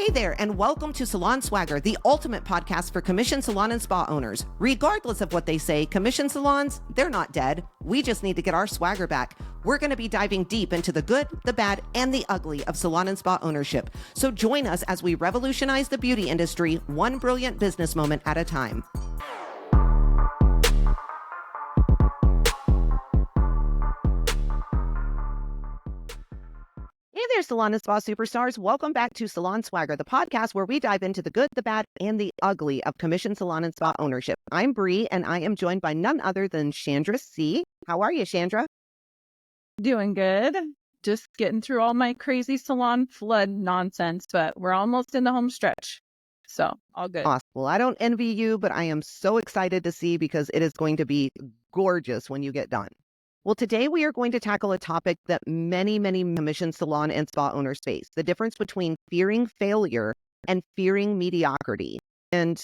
Hey there, and welcome to Salon Swagger, the ultimate podcast for commission salon and spa owners. Regardless of what they say, commission salons, they're not dead. We just need to get our swagger back. We're going to be diving deep into the good, the bad, and the ugly of salon and spa ownership. So join us as we revolutionize the beauty industry, one brilliant business moment at a time. Hey there, salon and spa superstars. Welcome back to Salon Swagger, the podcast where we dive into the good, the bad, and the ugly of commission salon and spa ownership. I'm Brie, and I am joined by none other than Chandra C. How are you, Chandra? Doing good. Just getting through all my crazy salon flood nonsense, but we're almost in the home stretch. So all good. Awesome. Well, I don't envy you, but I am so excited to see because it is going to be gorgeous when you get done. Well, today we are going to tackle a topic that many commission salon and spa owners face, the difference between fearing failure and fearing mediocrity. And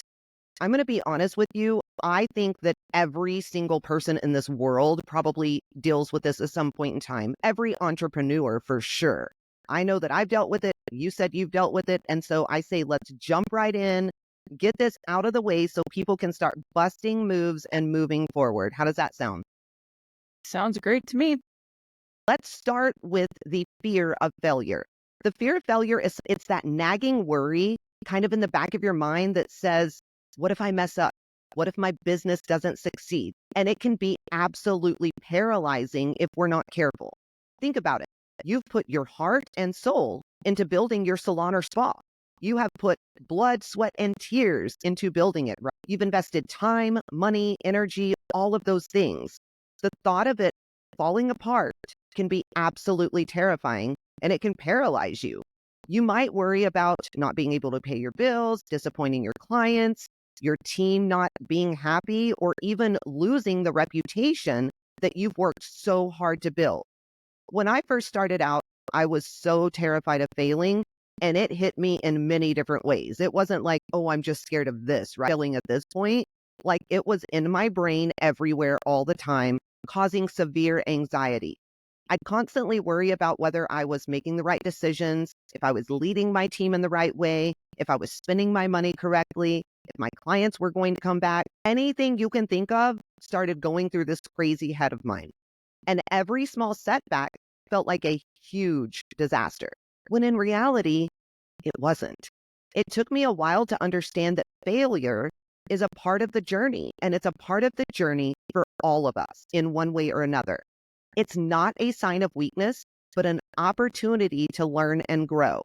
I'm going to be honest with you, I think that every single person in this world probably deals with this at some point in time. Every entrepreneur for sure. I know that I've dealt with it. You said you've dealt with it. And so I say, let's jump right in, get this out of the way so people can start busting moves and moving forward. How does that sound? Sounds great to me. Let's start with the fear of failure. The fear of failure it's that nagging worry kind of in the back of your mind that says, what if I mess up? What if my business doesn't succeed? And it can be absolutely paralyzing if we're not careful. Think about it. You've put your heart and soul into building your salon or spa. You have put blood, sweat, and tears into building it, right? You've invested time, money, energy, all of those things. The thought of it falling apart can be absolutely terrifying, and it can paralyze you. You might worry about not being able to pay your bills, disappointing your clients, your team not being happy, or even losing the reputation that you've worked so hard to build. When I first started out, I was so terrified of failing, and it hit me in many different ways. It wasn't like, oh, I'm just scared of this, right? Failing at this point, like it was in my brain everywhere all the time, causing severe anxiety. I'd constantly worry about whether I was making the right decisions, if I was leading my team in the right way, if I was spending my money correctly, if my clients were going to come back. Anything you can think of started going through this crazy head of mine. And every small setback felt like a huge disaster, when in reality, it wasn't. It took me a while to understand that failure is a part of the journey, and it's a part of the journey for all of us in one way or another. It's not a sign of weakness, but an opportunity to learn and grow.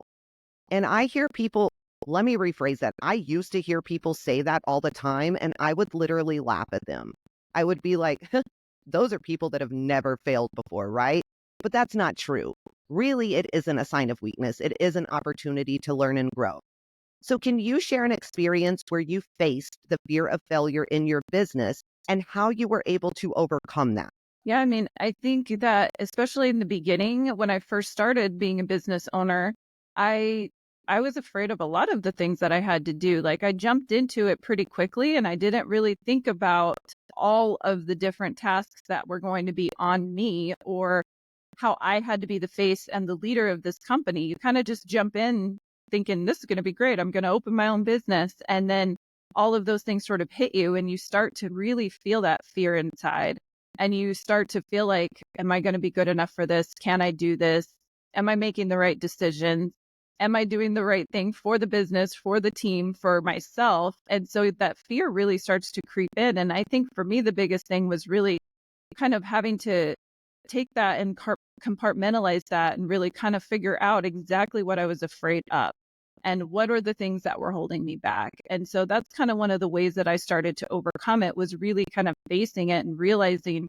And I hear people, let me rephrase that. I used to hear people say that all the time, and I would literally laugh at them. I would be like, those are people that have never failed before, right? But that's not true. Really, it isn't a sign of weakness. It is an opportunity to learn and grow. So can you share an experience where you faced the fear of failure in your business and how you were able to overcome that? Yeah, I mean, I think that especially in the beginning, when I first started being a business owner, I was afraid of a lot of the things that I had to do. Like I jumped into it pretty quickly and I didn't really think about all of the different tasks that were going to be on me or how I had to be the face and the leader of this company. You kind of just jump in thinking this is going to be great. I'm going to open my own business. And then all of those things sort of hit you and you start to really feel that fear inside. And you start to feel like, am I going to be good enough for this? Can I do this? Am I making the right decisions? Am I doing the right thing for the business, for the team, for myself? And so that fear really starts to creep in. And I think for me, the biggest thing was really kind of having to take that and compartmentalize that and really kind of figure out exactly what I was afraid of and what are the things that were holding me back. And so that's kind of one of the ways that I started to overcome it was really kind of facing it and realizing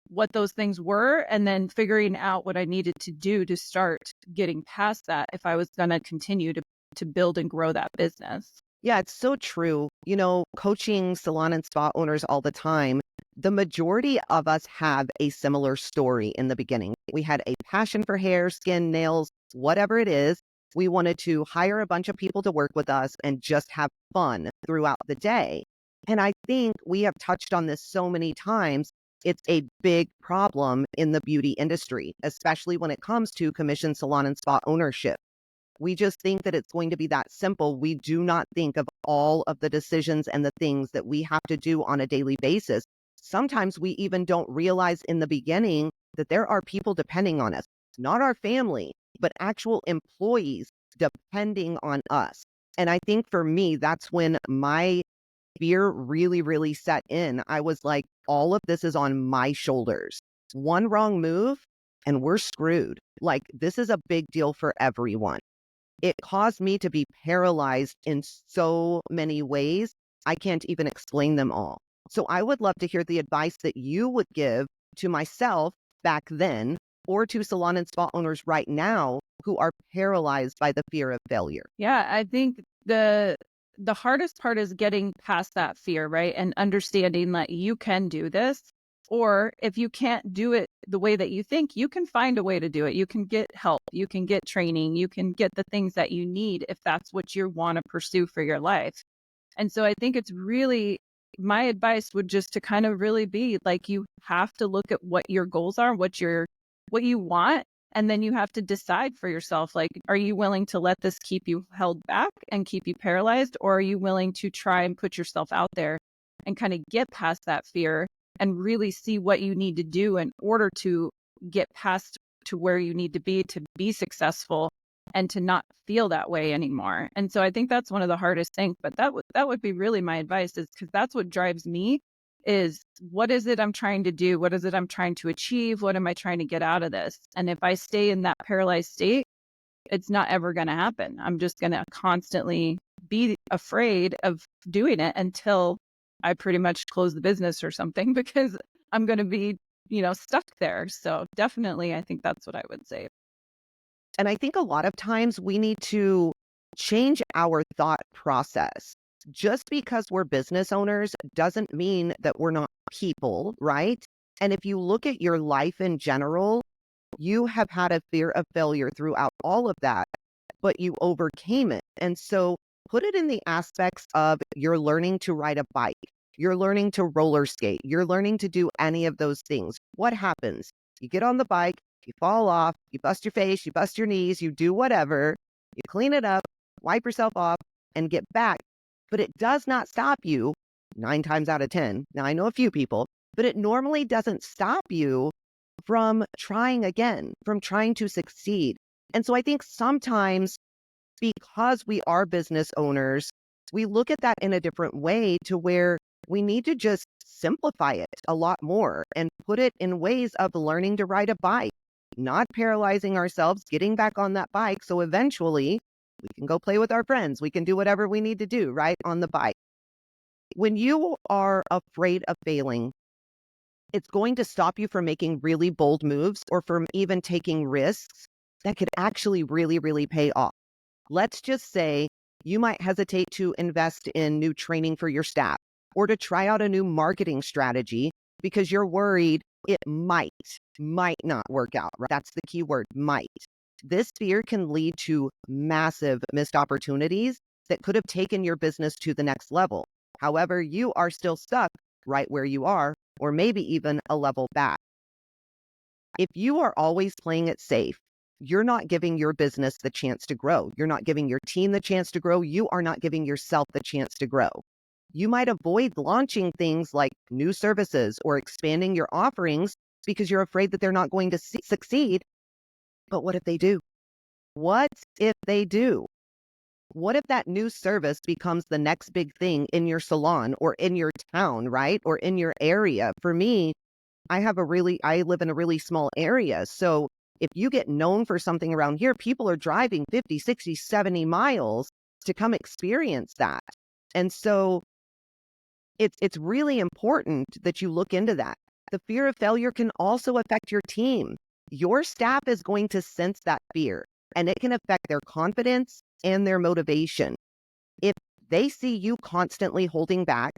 what those things were and then figuring out what I needed to do to start getting past that if I was going to continue to build and grow that business. Yeah, it's so true. You know, coaching salon and spa owners all the time, the majority of us have a similar story in the beginning. We had a passion for hair, skin, nails, whatever it is. We wanted to hire a bunch of people to work with us and just have fun throughout the day. And I think we have touched on this so many times. It's a big problem in the beauty industry, especially when it comes to commission salon and spa ownership. We just think that it's going to be that simple. We do not think of all of the decisions and the things that we have to do on a daily basis. Sometimes we even don't realize in the beginning that there are people depending on us, not our family, but actual employees depending on us. And I think for me, that's when my fear really, really set in. I was like, all of this is on my shoulders. One wrong move and we're screwed. Like, this is a big deal for everyone. It caused me to be paralyzed in so many ways. I can't even explain them all. So I would love to hear the advice that you would give to myself back then or to salon and spa owners right now who are paralyzed by the fear of failure. Yeah, I think the hardest part is getting past that fear, right? And understanding that you can do this. Or if you can't do it the way that you think, you can find a way to do it. You can get help, you can get training, you can get the things that you need if that's what you want to pursue for your life. And so I think it's really, my advice would just to kind of really be like, you have to look at what your goals are, what you want, and then you have to decide for yourself, like, are you willing to let this keep you held back and keep you paralyzed? Or are you willing to try and put yourself out there and kind of get past that fear and really see what you need to do in order to get past to where you need to be successful and to not feel that way anymore. And so I think that's one of the hardest things, but that would be really my advice, is because that's what drives me, is what is it I'm trying to do? What is it I'm trying to achieve? What am I trying to get out of this? And if I stay in that paralyzed state, it's not ever going to happen. I'm just going to constantly be afraid of doing it until I pretty much close the business or something, because I'm going to be, stuck there. So definitely, I think that's what I would say. And I think a lot of times we need to change our thought process. Just because we're business owners doesn't mean that we're not people, right? And if you look at your life in general, you have had a fear of failure throughout all of that, but you overcame it. And so put it in the aspects of you're learning to ride a bike, you're learning to roller skate, you're learning to do any of those things. What happens? You get on the bike, you fall off, you bust your face, you bust your knees, you do whatever, you clean it up, wipe yourself off, and get back. But it does not stop you 9 times out of 10. Now, I know a few people, but it normally doesn't stop you from trying again, from trying to succeed. And so I think sometimes because we are business owners, we look at that in a different way to where we need to just simplify it a lot more and put it in ways of learning to ride a bike, not paralyzing ourselves, getting back on that bike. So eventually we can go play with our friends. We can do whatever we need to do, right, on the bike. When you are afraid of failing, it's going to stop you from making really bold moves or from even taking risks that could actually really, really pay off. Let's just say you might hesitate to invest in new training for your staff or to try out a new marketing strategy because you're worried it might not work out. Right? That's the key word, might. This fear can lead to massive missed opportunities that could have taken your business to the next level. However, you are still stuck right where you are, or maybe even a level back. If you are always playing it safe, you're not giving your business the chance to grow. You're not giving your team the chance to grow. You are not giving yourself the chance to grow. You might avoid launching things like new services or expanding your offerings because you're afraid that they're not going to succeed. But what if they do? What if they do? What if that new service becomes the next big thing in your salon or in your town, right? Or in your area? For me, I live in a really small area. So if you get known for something around here, people are driving 50, 60, 70 miles to come experience that. And so it's really important that you look into that. The fear of failure can also affect your team. Your staff is going to sense that fear, and it can affect their confidence and their motivation. If they see you constantly holding back,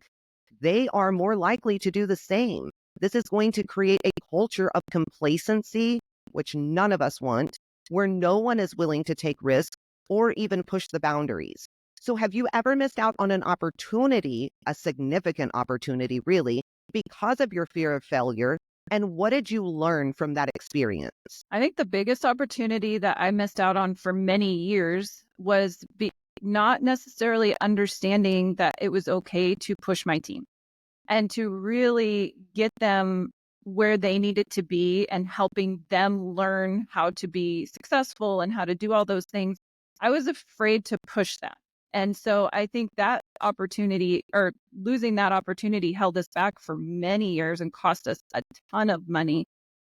they are more likely to do the same. This is going to create a culture of complacency, which none of us want, where no one is willing to take risks or even push the boundaries. So have you ever missed out on an opportunity, a significant opportunity really, because of your fear of failure, And what did you learn from that experience? I think the biggest opportunity that I missed out on for many years was not necessarily understanding that it was okay to push my team and to really get them where they needed to be and helping them learn how to be successful and how to do all those things. I was afraid to push that. And so I think that opportunity or losing that opportunity held us back for many years and cost us a ton of money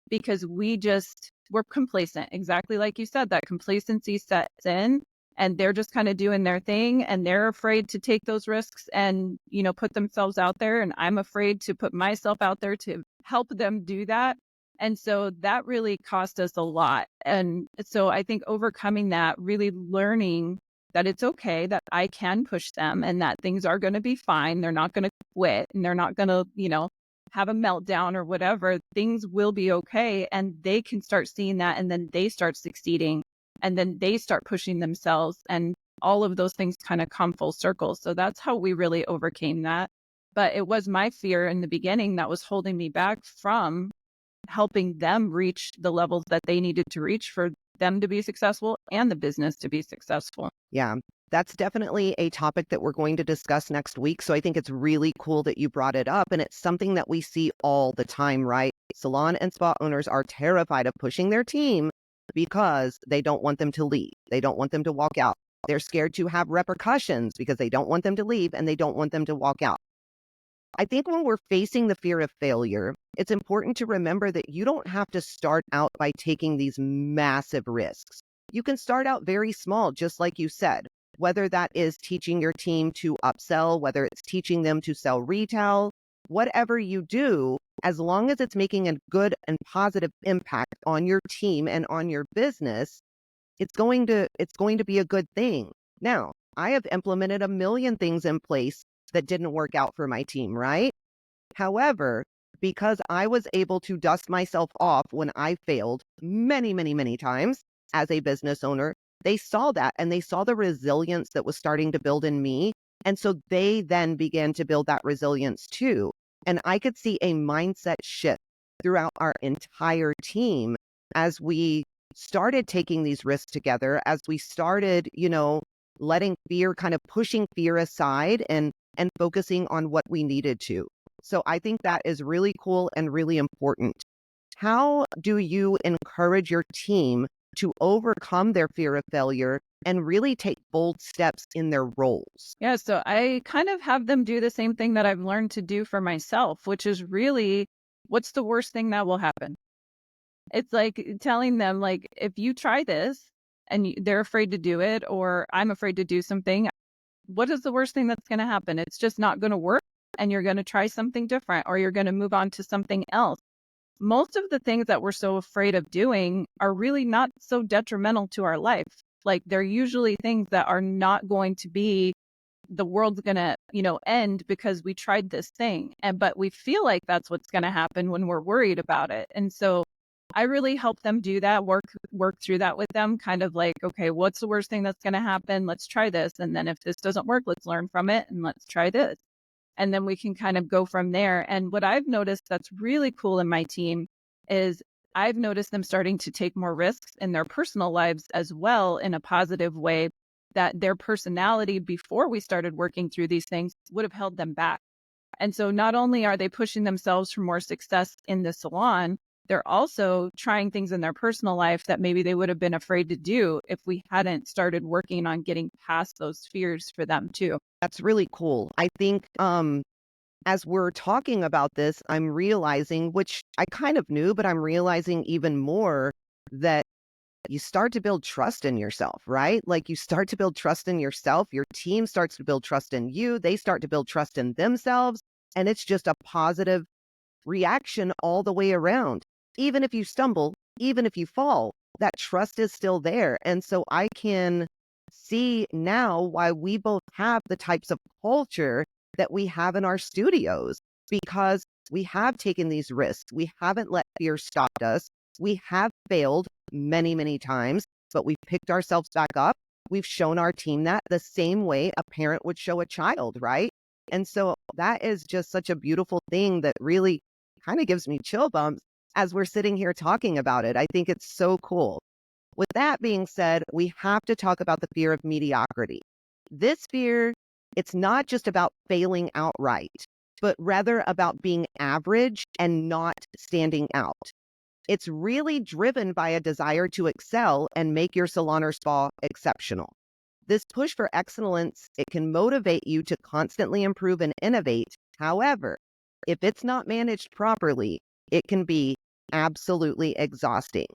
because we just were complacent. Exactly like you said, that complacency sets in and they're just kind of doing their thing and they're afraid to take those risks and, put themselves out there. And I'm afraid to put myself out there to help them do that. And so that really cost us a lot. And so I think overcoming that, really learning that it's okay that I can push them and that things are going to be fine. They're not going to quit and they're not going to, have a meltdown or whatever. Things will be okay. And they can start seeing that. And then they start succeeding and then they start pushing themselves. And all of those things kind of come full circle. So that's how we really overcame that. But it was my fear in the beginning that was holding me back from helping them reach the levels that they needed to reach for them to be successful and the business to be successful. Yeah, that's definitely a topic that we're going to discuss next week. So I think it's really cool that you brought it up. And it's something that we see all the time, right? Salon and spa owners are terrified of pushing their team because they don't want them to leave. They don't want them to walk out. They're scared to have repercussions because they don't want them to leave and they don't want them to walk out. I think when we're facing the fear of failure, it's important to remember that you don't have to start out by taking these massive risks. You can start out very small, just like you said, whether that is teaching your team to upsell, whether it's teaching them to sell retail, whatever you do, as long as it's making a good and positive impact on your team and on your business, it's going to be a good thing. Now, I have implemented a million things in place that didn't work out for my team, right? However, because I was able to dust myself off when I failed many, many, many times as a business owner, they saw that and they saw the resilience that was starting to build in me. And so they then began to build that resilience too. And I could see a mindset shift throughout our entire team as we started taking these risks together, as we started, letting fear, kind of pushing fear aside and focusing on what we needed to. So I think that is really cool and really important. How do you encourage your team to overcome their fear of failure and really take bold steps in their roles? Yeah, so I kind of have them do the same thing that I've learned to do for myself, which is really what's the worst thing that will happen? It's like telling them, like, if you try this and they're afraid to do it, or I'm afraid to do something, what is the worst thing that's going to happen? It's just not going to work and you're going to try something different or you're going to move on to something else. Most of the things that we're so afraid of doing are really not so detrimental to our life. Like they're usually things that are not going to be the world's going to, end because we tried this thing. But we feel like that's what's going to happen when we're worried about it. And so I really help them do that, work through that with them, kind of like, okay, what's the worst thing that's going to happen? Let's try this. And then if this doesn't work, let's learn from it and let's try this. And then we can kind of go from there. And what I've noticed that's really cool in my team is I've noticed them starting to take more risks in their personal lives as well in a positive way, that their personality before we started working through these things would have held them back. And so not only are they pushing themselves for more success in the salon, they're also trying things in their personal life that maybe they would have been afraid to do if we hadn't started working on getting past those fears for them too. That's really cool. I think as we're talking about this, I'm realizing, which I kind of knew, but I'm realizing even more that you start to build trust in yourself, right? Like you start to build trust in yourself. Your team starts to build trust in you. They start to build trust in themselves. And it's just a positive reaction all the way around. Even if you stumble, even if you fall, that trust is still there. And so I can see now why we both have the types of culture that we have in our studios, because we have taken these risks. We haven't let fear stop us. We have failed many, many times, but we've picked ourselves back up. We've shown our team that the same way a parent would show a child, right? And so that is just such a beautiful thing that really kind of gives me chill bumps as we're sitting here talking about it. I think it's so cool. With that being said, we have to talk about the fear of mediocrity. This fear, it's not just about failing outright, but rather about being average and not standing out. It's really driven by a desire to excel and make your salon or spa exceptional. This push for excellence, it can motivate you to constantly improve and innovate. However, if it's not managed properly, it can be absolutely exhausting.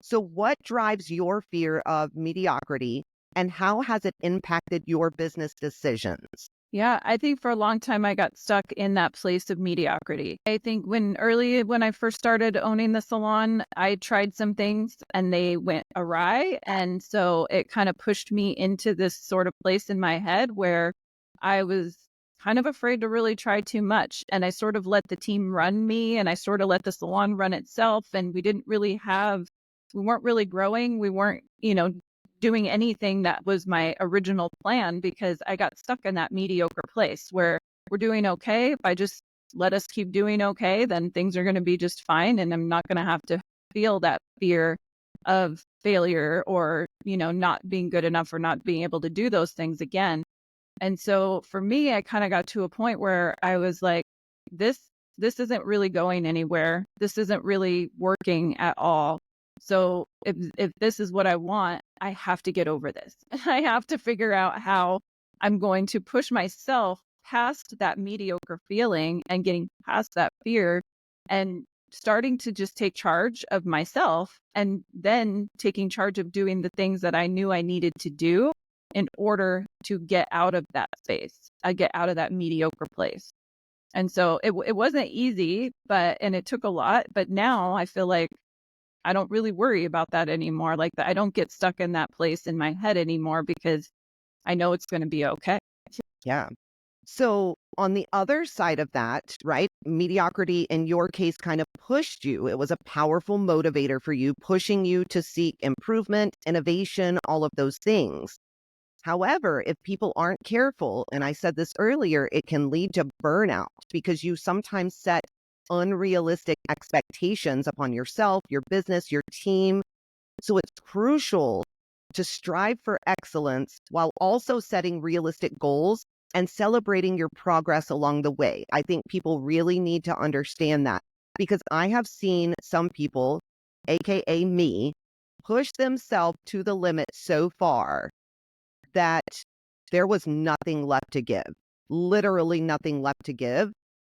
So, what drives your fear of mediocrity and how has it impacted your business decisions? Yeah, I think for a long time I got stuck in that place of mediocrity. I think when I first started owning the salon, I tried some things and they went awry. And so it kind of pushed me into this sort of place in my head where I was kind of afraid to really try too much. And I sort of let the team run me and I sort of let the salon run itself. And we weren't really growing. We weren't, doing anything that was my original plan because I got stuck in that mediocre place where we're doing okay. If I just let us keep doing okay, then things are going to be just fine. And I'm not going to have to feel that fear of failure or, not being good enough or not being able to do those things again. And so for me, I kind of got to a point where I was like, this isn't really going anywhere. This isn't really working at all. So if this is what I want, I have to get over this. I have to figure out how I'm going to push myself past that mediocre feeling and getting past that fear and starting to just take charge of myself and then taking charge of doing the things that I knew I needed to do in order to get out of that space, get out of that mediocre place. And so it wasn't easy, and it took a lot, but now I feel like I don't really worry about that anymore. Like that, I don't get stuck in that place in my head anymore because I know it's going to be okay. Yeah. So, on the other side of that, right, mediocrity in your case kind of pushed you. It was a powerful motivator for you, pushing you to seek improvement, innovation, all of those things. However, if people aren't careful, and I said this earlier, it can lead to burnout because you sometimes set unrealistic expectations upon yourself, your business, your team. So it's crucial to strive for excellence while also setting realistic goals and celebrating your progress along the way. I think people really need to understand that because I have seen some people, AKA me, push themselves to the limit so far that there was nothing left to give, literally nothing left to give.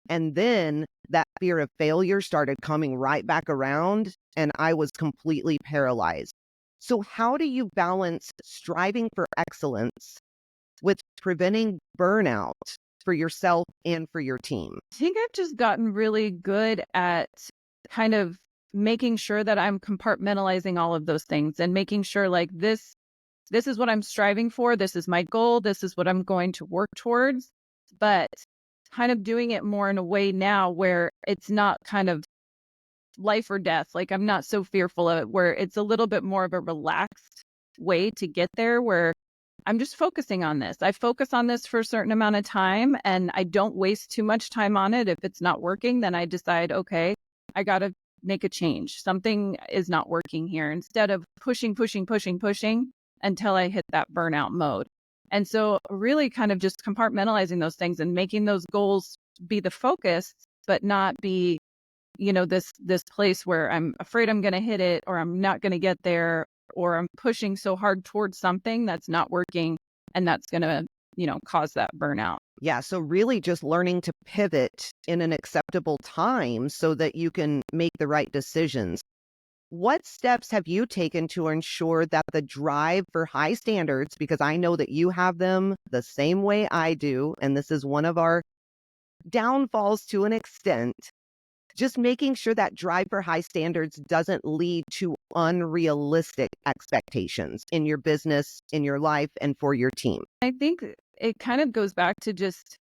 And then that fear of failure started coming right back around, and I was completely paralyzed. So, how do you balance striving for excellence with preventing burnout for yourself and for your team? I think I've just gotten really good at kind of making sure that I'm compartmentalizing all of those things and making sure like this is what I'm striving for. This is my goal. This is what I'm going to work towards. But kind of doing it more in a way now where it's not kind of life or death. Like I'm not so fearful of it, where it's a little bit more of a relaxed way to get there where I'm just focusing on this. I focus on this for a certain amount of time and I don't waste too much time on it. If it's not working, then I decide, okay, I got to make a change. Something is not working here instead of pushing until I hit that burnout mode. And so really kind of just compartmentalizing those things and making those goals be the focus, but not be, this place where I'm afraid I'm going to hit it or I'm not going to get there or I'm pushing so hard towards something that's not working and that's going to, cause that burnout. Yeah, so really just learning to pivot in an acceptable time so that you can make the right decisions. What steps have you taken to ensure that the drive for high standards, because I know that you have them the same way I do, and this is one of our downfalls to an extent, just making sure that drive for high standards doesn't lead to unrealistic expectations in your business, in your life, and for your team? I think it kind of goes back to just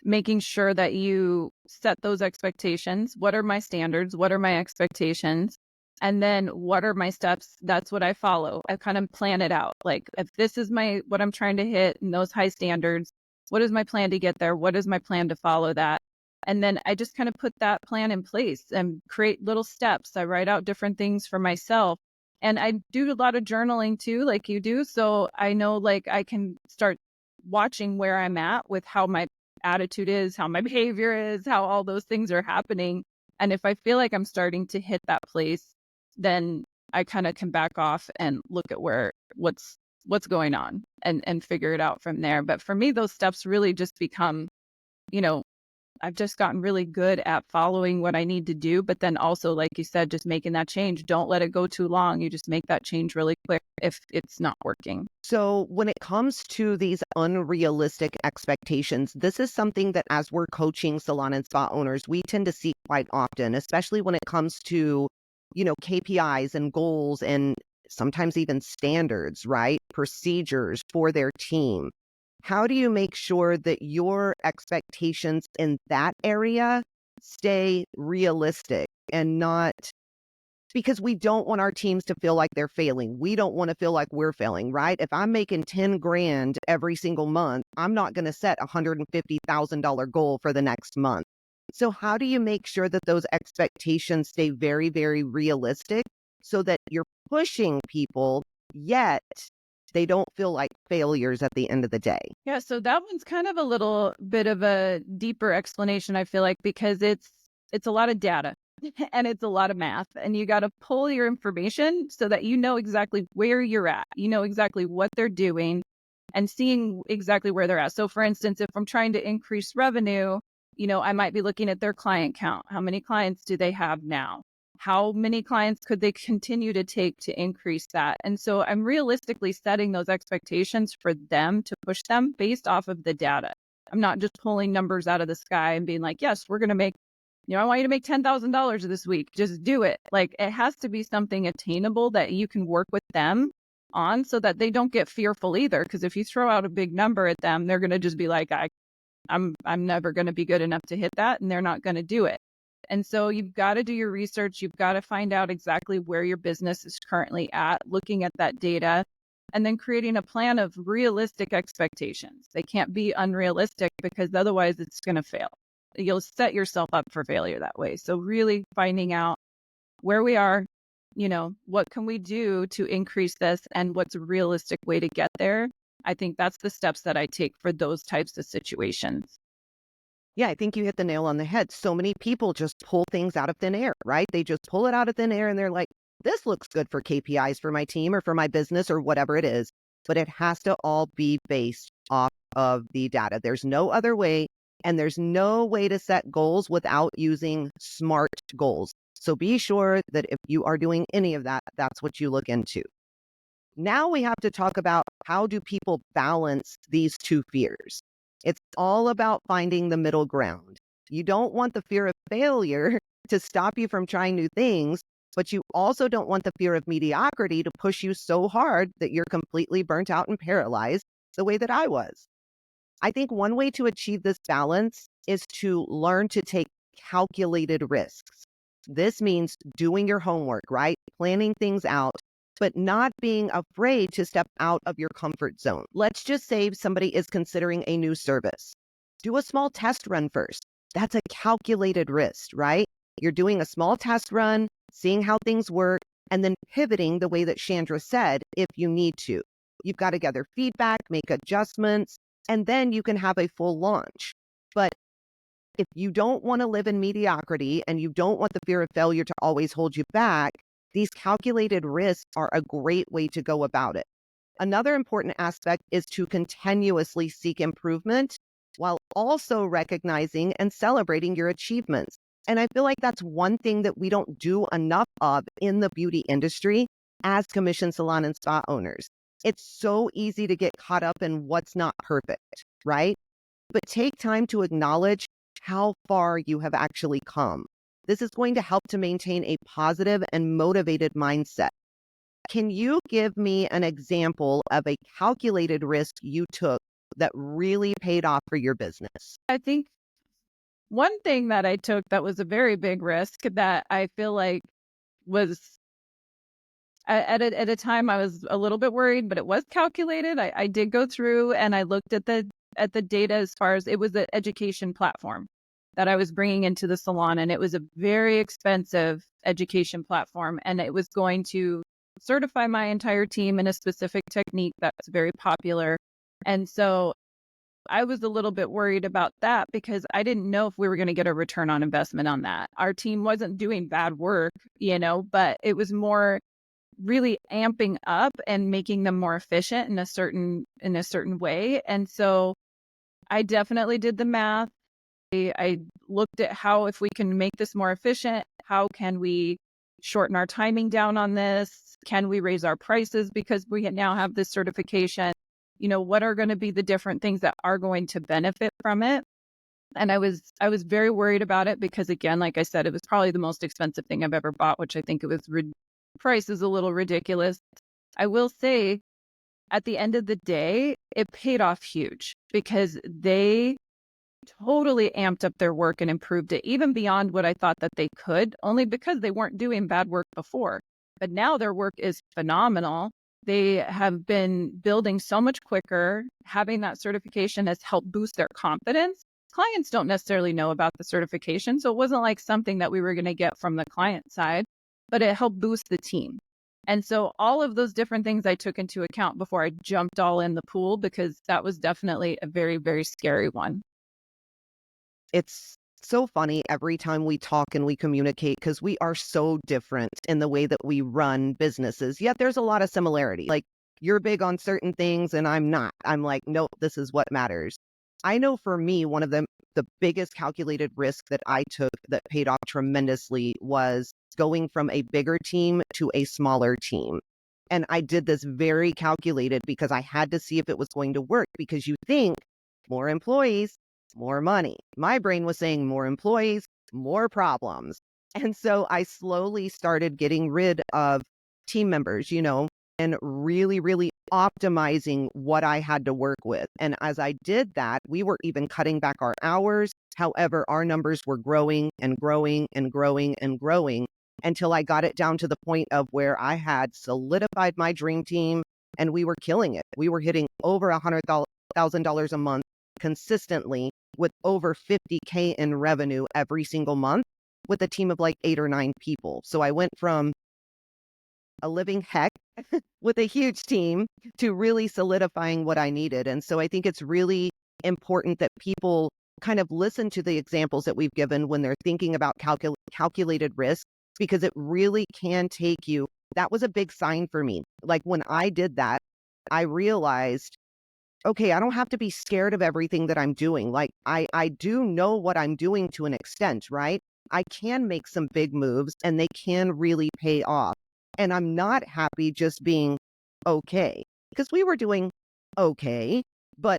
making sure that you set those expectations. What are my standards? What are my expectations? And then what are my steps? That's what I follow. I kind of plan it out. Like if this is what I'm trying to hit and those high standards, what is my plan to get there? What is my plan to follow that? And then I just kind of put that plan in place and create little steps. I write out different things for myself. And I do a lot of journaling too, like you do. So I know like I can start watching where I'm at with how my attitude is, how my behavior is, how all those things are happening. And if I feel like I'm starting to hit that place, then I kind of can back off and look at what's going on and figure it out from there. But for me, those steps really just become, you know, I've just gotten really good at following what I need to do. But then also, like you said, just making that change. Don't let it go too long. You just make that change really quick if it's not working. So, when it comes to these unrealistic expectations, this is something that as we're coaching salon and spa owners, we tend to see quite often, especially when it comes to, KPIs and goals and sometimes even standards, right? Procedures for their team. How do you make sure that your expectations in that area stay realistic and not because we don't want our teams to feel like they're failing. We don't want to feel like we're failing, right? If I'm making 10 grand every single month, I'm not going to set a $150,000 goal for the next month. So how do you make sure that those expectations stay very, very realistic so that you're pushing people, yet they don't feel like failures at the end of the day? Yeah, so that one's kind of a little bit of a deeper explanation, I feel like, because it's a lot of data and it's a lot of math, and you got to pull your information so that you know exactly where you're at. You know exactly what they're doing and seeing exactly where they're at. So for instance, if I'm trying to increase revenue, I might be looking at their client count. How many clients do they have now? How many clients could they continue to take to increase that? And so I'm realistically setting those expectations for them to push them based off of the data. I'm not just pulling numbers out of the sky and being like, yes, we're going to make, I want you to make $10,000 this week. Just do it. Like it has to be something attainable that you can work with them on so that they don't get fearful either. Because if you throw out a big number at them, they're going to just be like, I'm never going to be good enough to hit that, and they're not going to do it. And so you've got to do your research. You've got to find out exactly where your business is currently at, looking at that data, and then creating a plan of realistic expectations. They can't be unrealistic because otherwise it's going to fail. You'll set yourself up for failure that way. So really finding out where we are, what can we do to increase this and what's a realistic way to get there. I think that's the steps that I take for those types of situations. Yeah, I think you hit the nail on the head. So many people just pull things out of thin air, right? They just pull it out of thin air and they're like, this looks good for KPIs for my team or for my business or whatever it is. But it has to all be based off of the data. There's no other way. And there's no way to set goals without using SMART goals. So be sure that if you are doing any of that, that's what you look into. Now we have to talk about how do people balance these two fears? It's all about finding the middle ground. You don't want the fear of failure to stop you from trying new things, but you also don't want the fear of mediocrity to push you so hard that you're completely burnt out and paralyzed the way that I was. I think one way to achieve this balance is to learn to take calculated risks. This means doing your homework, right? Planning things out, but not being afraid to step out of your comfort zone. Let's just say somebody is considering a new service. Do a small test run first. That's a calculated risk, right? You're doing a small test run, seeing how things work, and then pivoting the way that Chandra said if you need to. You've got to gather feedback, make adjustments, and then you can have a full launch. But if you don't want to live in mediocrity and you don't want the fear of failure to always hold you back, these calculated risks are a great way to go about it. Another important aspect is to continuously seek improvement while also recognizing and celebrating your achievements. And I feel like that's one thing that we don't do enough of in the beauty industry as commission salon and spa owners. It's so easy to get caught up in what's not perfect, right? But take time to acknowledge how far you have actually come. This is going to help to maintain a positive and motivated mindset. Can you give me an example of a calculated risk you took that really paid off for your business? I think one thing that I took that was a very big risk that I feel like was at a time I was a little bit worried, but it was calculated. I did go through and I looked at the data as far as it was an education platform. that I was bringing into the salon, and it was a very expensive education platform, and it was going to certify my entire team in a specific technique that's very popular. And so I was a little bit worried about that because I didn't know if we were going to get a return on investment on that. Our team wasn't doing bad work, but it was more really amping up and making them more efficient in a certain way. And so I definitely did the math. I looked at how, if we can make this more efficient, how can we shorten our timing down on this? Can we raise our prices because we now have this certification? What are going to be the different things that are going to benefit from it? And I was very worried about it because, again, like I said, it was probably the most expensive thing I've ever bought, which I think it was price is a little ridiculous. I will say at the end of the day, it paid off huge because they totally amped up their work and improved it even beyond what I thought that they could, only because they weren't doing bad work before. But now their work is phenomenal. They have been building so much quicker. Having that certification has helped boost their confidence. Clients don't necessarily know about the certification, so it wasn't like something that we were going to get from the client side, but it helped boost the team. And so all of those different things I took into account before I jumped all in the pool, because that was definitely a very, very scary one. It's so funny every time we talk and we communicate because we are so different in the way that we run businesses. Yet there's a lot of similarity. Like, you're big on certain things and I'm not. I'm like, nope, this is what matters. I know for me, one of the biggest calculated risk that I took that paid off tremendously was going from a bigger team to a smaller team. And I did this very calculated because I had to see if it was going to work, because you think more employees, more money. My brain was saying more employees, more problems. And so I slowly started getting rid of team members, and really, really optimizing what I had to work with. And as I did that, we were even cutting back our hours. However, our numbers were growing and growing and growing and growing until I got it down to the point of where I had solidified my dream team and we were killing it. We were hitting over $100,000 a month consistently, with over 50K in revenue every single month, with a team of like 8 or 9 people. So I went from a living heck with a huge team to really solidifying what I needed. And so I think it's really important that people kind of listen to the examples that we've given when they're thinking about calculated risk, because it really can take you. That was a big sign for me. Like, when I did that, I realized, okay, I don't have to be scared of everything that I'm doing. Like, I do know what I'm doing to an extent, right? I can make some big moves and they can really pay off. And I'm not happy just being okay, because we were doing okay, but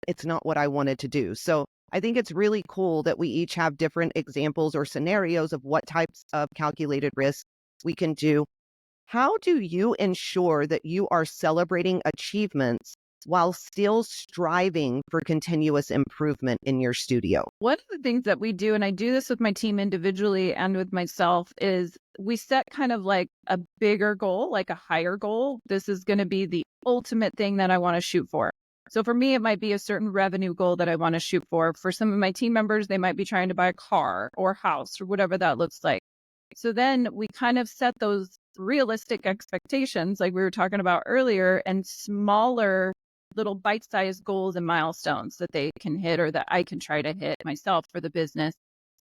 it's not what I wanted to do. So I think it's really cool that we each have different examples or scenarios of what types of calculated risk we can do. How do you ensure that you are celebrating achievements while still striving for continuous improvement in your studio? One of the things that we do, and I do this with my team individually and with myself, is we set kind of like a bigger goal, like a higher goal. This is going to be the ultimate thing that I want to shoot for. So for me, it might be a certain revenue goal that I want to shoot for. For some of my team members, they might be trying to buy a car or house or whatever that looks like. So then we kind of set those realistic expectations, like we were talking about earlier, and smaller little bite-sized goals and milestones that they can hit, or that I can try to hit myself for the business.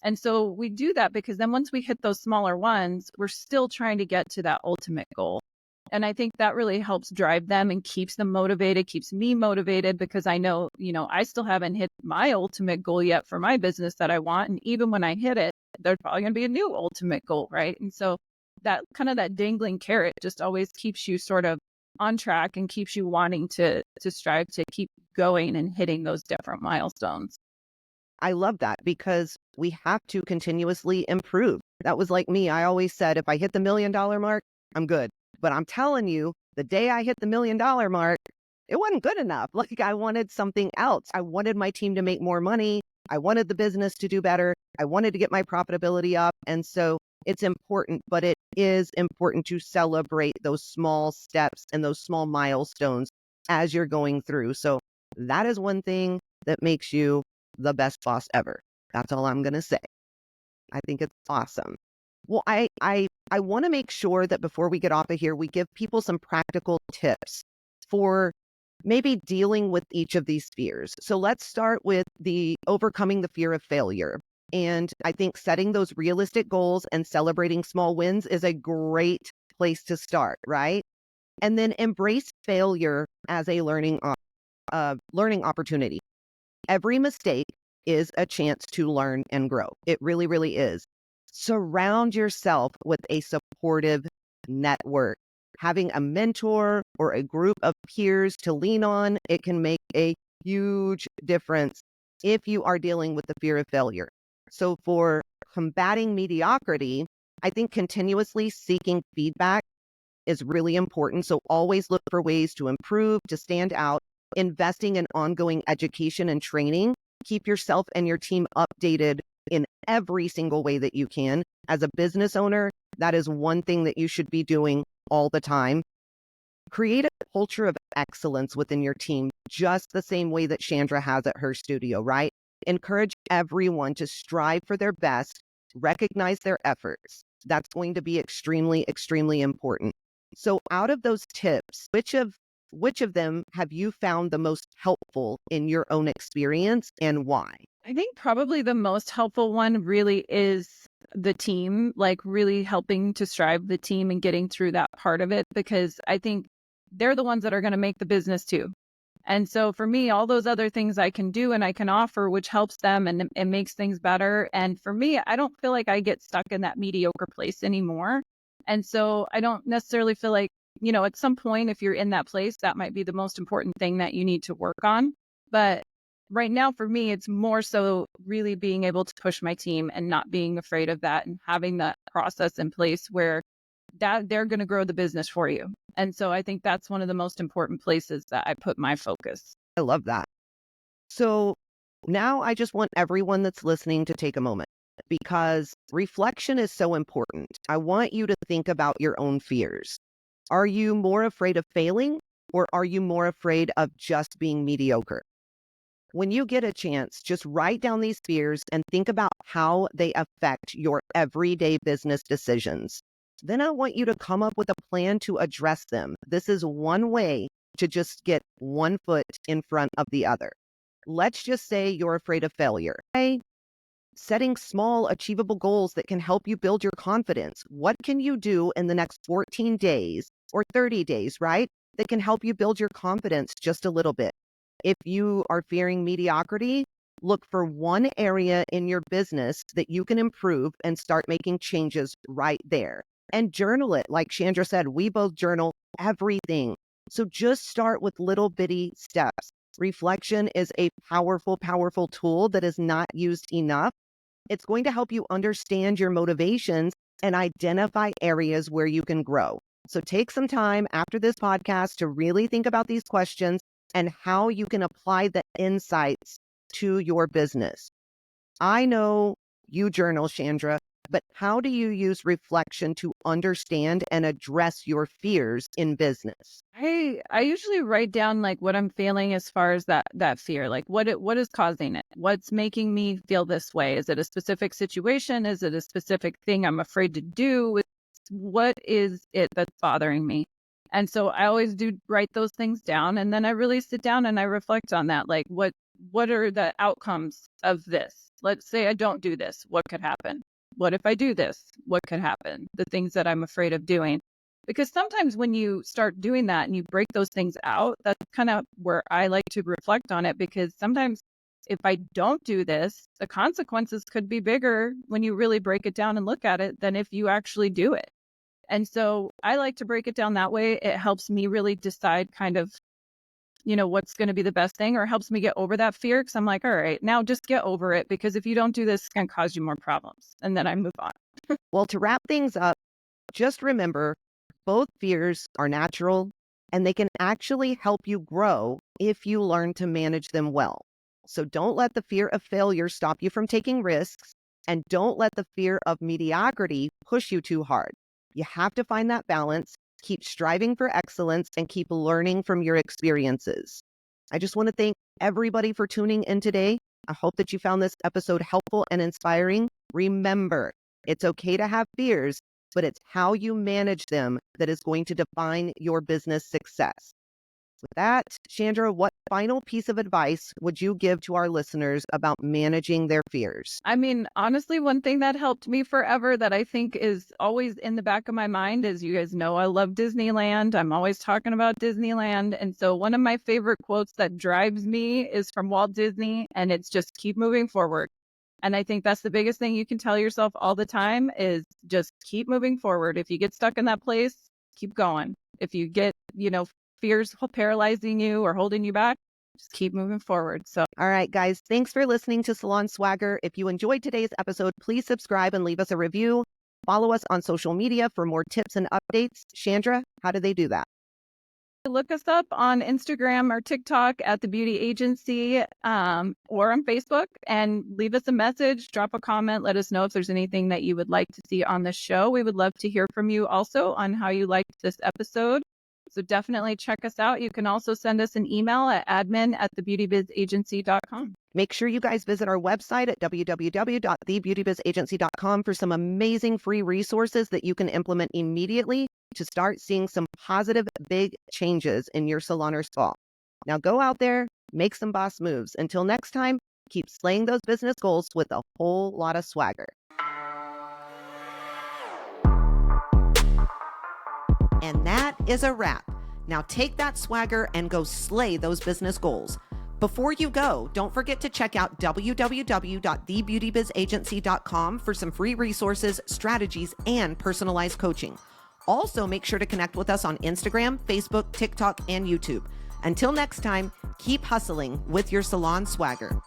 And so we do that because then once we hit those smaller ones, we're still trying to get to that ultimate goal. And I think that really helps drive them and keeps them motivated, keeps me motivated, because I know, I still haven't hit my ultimate goal yet for my business that I want. And even when I hit it, there's probably going to be a new ultimate goal, right? And so that kind of that dangling carrot just always keeps you sort of on track and keeps you wanting to strive to keep going and hitting those different milestones. I love that, because we have to continuously improve. That was like me. I always said, if I hit the $1 million mark, I'm good. But I'm telling you, the day I hit the $1 million mark, it wasn't good enough. Like, I wanted something else. I wanted my team to make more money. I wanted the business to do better. I wanted to get my profitability up. And so it's important, but it is important to celebrate those small steps and those small milestones as you're going through. So that is one thing that makes you the best boss ever. That's all I'm going to say. I think it's awesome. Well, I want to make sure that before we get off of here, we give people some practical tips for maybe dealing with each of these fears. So let's start with the overcoming the fear of failure. And I think setting those realistic goals and celebrating small wins is a great place to start, right? And then embrace failure as a learning opportunity. Every mistake is a chance to learn and grow. It really, really is. Surround yourself with a supportive network. Having a mentor or a group of peers to lean on, it can make a huge difference if you are dealing with the fear of failure. So for combating mediocrity, I think continuously seeking feedback is really important. So always look for ways to improve, to stand out, investing in ongoing education and training. Keep yourself and your team updated in every single way that you can. As a business owner, that is one thing that you should be doing all the time. Create a culture of excellence within your team, just the same way that Chandra has at her studio, right? Encourage everyone to strive for their best, recognize their efforts. That's going to be extremely, extremely important. So out of those tips, which of them have you found the most helpful in your own experience and why? I think probably the most helpful one really is the team, like really helping to strive the team and getting through that part of it, because I think they're the ones that are going to make the business too. And so for me, all those other things I can do and I can offer, which helps them and it makes things better. And for me, I don't feel like I get stuck in that mediocre place anymore. And so I don't necessarily feel like, at some point, if you're in that place, that might be the most important thing that you need to work on. But right now, for me, it's more so really being able to push my team and not being afraid of that and having that process in place where that they're going to grow the business for you. And so I think that's one of the most important places that I put my focus. I love that. So now I just want everyone that's listening to take a moment because reflection is so important. I want you to think about your own fears. Are you more afraid of failing or are you more afraid of just being mediocre? When you get a chance, just write down these fears and think about how they affect your everyday business decisions. Then I want you to come up with a plan to address them. This is one way to just get one foot in front of the other. Let's just say you're afraid of failure. Okay? Setting small, achievable goals that can help you build your confidence. What can you do in the next 14 days or 30 days, right? That can help you build your confidence just a little bit. If you are fearing mediocrity, look for one area in your business that you can improve and start making changes right there. And journal it. Like Chandra said, we both journal everything. So just start with little bitty steps. Reflection is a powerful, powerful tool that is not used enough. It's going to help you understand your motivations and identify areas where you can grow. So take some time after this podcast to really think about these questions and how you can apply the insights to your business. I know you journal, Chandra, but how do you use reflection to understand and address your fears in business? I usually write down like what I'm feeling as far as that fear, like what is causing it? What's making me feel this way? Is it a specific situation? Is it a specific thing I'm afraid to do? What is it that's bothering me? And so I always do write those things down, and then I really sit down and I reflect on that. Like what are the outcomes of this? Let's say I don't do this. What could happen? What if I do this? What could happen? The things that I'm afraid of doing. Because sometimes when you start doing that and you break those things out, that's kind of where I like to reflect on it, because sometimes if I don't do this, the consequences could be bigger when you really break it down and look at it than if you actually do it. And so I like to break it down that way. It helps me really decide kind of, what's going to be the best thing, or helps me get over that fear. Cause I'm like, all right, now just get over it, because if you don't do this, it's going to cause you more problems. And then I move on. Well, to wrap things up, just remember both fears are natural and they can actually help you grow if you learn to manage them well. So don't let the fear of failure stop you from taking risks, and don't let the fear of mediocrity push you too hard. You have to find that balance, keep striving for excellence, and keep learning from your experiences. I just want to thank everybody for tuning in today. I hope that you found this episode helpful and inspiring. Remember, it's okay to have fears, but it's how you manage them that is going to define your business success. With that, Chandra, what final piece of advice would you give to our listeners about managing their fears? I mean, honestly, one thing that helped me forever that I think is always in the back of my mind is, you guys know I love Disneyland. I'm always talking about Disneyland. And so one of my favorite quotes that drives me is from Walt Disney, and it's just keep moving forward. And I think that's the biggest thing you can tell yourself all the time is just keep moving forward. If you get stuck in that place, keep going. If you get, fears paralyzing you or holding you back, just keep moving forward. So, all right, guys, thanks for listening to Salon Swagger. If you enjoyed today's episode, please subscribe and leave us a review. Follow us on social media for more tips and updates. Chandra, how do they do that? look us up on Instagram or TikTok at The Beauty Agency, or on Facebook, and leave us a message, drop a comment, let us know if there's anything that you would like to see on the show. We would love to hear from you also on how you liked this episode. So definitely check us out. You can also send us an email at admin@thebeautybizagency.com. Make sure you guys visit our website at www.thebeautybizagency.com for some amazing free resources that you can implement immediately to start seeing some positive, big changes in your salon or spa. Now go out there, make some boss moves. Until next time, keep slaying those business goals with a whole lot of swagger. And that is a wrap. Now take that swagger and go slay those business goals. Before you go, don't forget to check out www.thebeautybizagency.com for some free resources, strategies, and personalized coaching. Also, make sure to connect with us on Instagram, Facebook, TikTok, and YouTube. Until next time, keep hustling with your salon swagger.